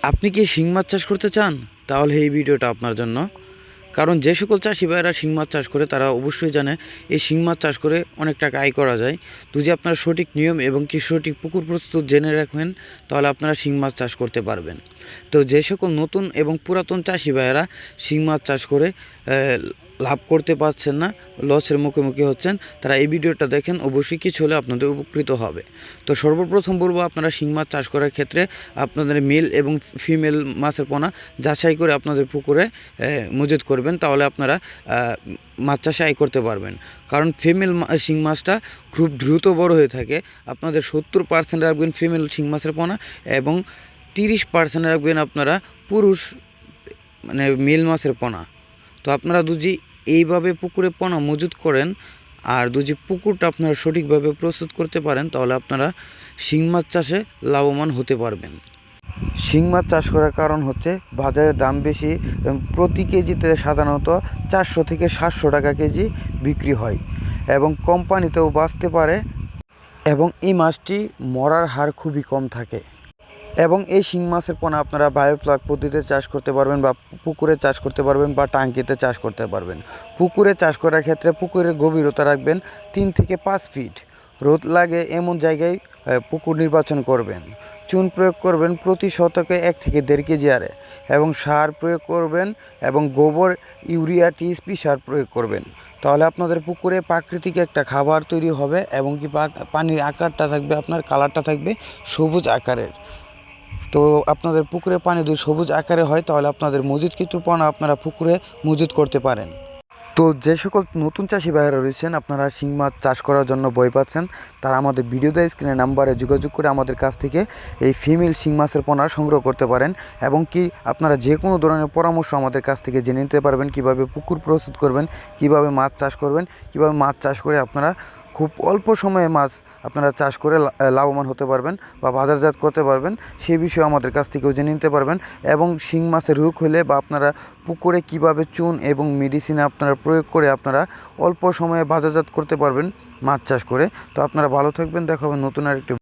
আপনি কি শিং মাছ চাষ করতে চান? তাহলে এই ভিডিওটা আপনার জন্য। কারণ যে সকল চাষি ভাইয়েরা শিং মাছ চাষ করে তারা অবশ্যই জানে এই শিং মাছ চাষ করে অনেক টাকা আয় করা যায়। তো যে আপনারা সঠিক নিয়ম এবং কি সঠিক পুকুর প্রস্তুত জেনে রাখবেন তাহলে আপনারা শিং মাছ চাষ করতে পারবেন। তো যে সকল নতুন এবং পুরাতন চাষি ভাইয়েরা শিং মাছ চাষ করে লাভ করতে পারছেন না, লসের মুখোমুখি হচ্ছেন, তারা এই ভিডিওটা দেখেন, অবশ্যই কিছু হলে আপনাদের উপকৃত হবে। তো সর্বপ্রথম বলবো, আপনারা শিং মাছ চাষ করার ক্ষেত্রে আপনাদের মেল এবং ফিমেল মাছের পোনা যাচাই করে আপনাদের পুকুরে মজুত করবেন, তাহলে আপনারা মাছ চাষে আয় করতে পারবেন। কারণ ফিমেল শিং মাছটা খুব দ্রুত বড় হয়ে থাকে। আপনাদের 70% রাখবেন ফিমেল শিং মাছের পোনা এবং 30% রাখবেন আপনারা পুরুষ মানে মেল মাছের পোনা। তো আপনারা যদি এইভাবে পুকুরে পোনা মজুত করেন আর যদি পুকুরটা আপনারা সঠিকভাবে প্রস্তুত করতে পারেন তাহলে আপনারা শিং মাছ চাষে লাভবান হতে পারবেন। শিং মাছ চাষ করার কারণ হচ্ছে বাজারের দাম বেশি, প্রতি কেজিতে সাধারণত 400 থেকে 700 টাকা কেজি বিক্রি হয় এবং কোম্পানিতেও বাঁচতে পারে এবং এই মাছটি মরার হার খুবই কম থাকে। এবং এই শিং মাছের পোনা আপনারা বায়োফ্লক পদ্ধতিতে চাষ করতে পারবেন বা পুকুরে চাষ করতে পারবেন বা টাঙ্কিতে চাষ করতে পারবেন। পুকুরে চাষ করার ক্ষেত্রে পুকুরের গভীরতা রাখবেন 3 থেকে 5 ফিট। রোদ লাগে এমন জায়গায় পুকুর নির্বাচন করবেন। চুন প্রয়োগ করবেন প্রতি শতকে 1 থেকে 1.5 কেজি হারে এবং সার প্রয়োগ করবেন এবং গোবর, ইউরিয়া, টিএসপি সার প্রয়োগ করবেন। তাহলে আপনাদের পুকুরে প্রাকৃতিক একটা খাবার তৈরি হবে এবং কি পানির আকারটা থাকবে, আপনার কালারটা থাকবে সবুজ আকারের। তো আপনাদের পুকুরে পানি যদি সবুজ আকারে হয় তাহলে আপনাদের মজুতকৃত পোনা আপনারা পুকুরে মজুত করতে পারেন। তো যে সকল নতুন চাষি ভাইয়েরা রয়েছেন, আপনারা শিং মাছ চাষ করার জন্য ভয় পাচ্ছেন, তারা আমাদের ভিডিওতে স্ক্রিনে নাম্বারে যোগাযোগ করে আমাদের কাছ থেকে এই ফিমেল শিং মাছের পোনা সংগ্রহ করতে পারেন এবং কি আপনারা যে কোনো ধরনের পরামর্শ আমাদের কাছ থেকে জেনে নিতে পারবেন, কিভাবে পুকুর প্রস্তুত করবেন, কিভাবে মাছ চাষ করবেন, কিভাবে মাছ চাষ করে আপনারা খুব অল্প সময়ে মাছ আপনারা চাষ করে লাভবান হতে পারবেন বা বাজারজাত করতে পারবেন, সেই বিষয়ে আমাদের কাছ থেকেও জেনে নিতে পারবেন। এবং শিং মাছের রোগ হলে বা আপনারা পুকুরে কিভাবে চুন এবং মেডিসিন আপনারা প্রয়োগ করে আপনারা অল্প সময়ে বাজারজাত করতে পারবেন মাছ চাষ করে। তো আপনারা ভালো থাকবেন, দেখা হবে নতুন আরেকটি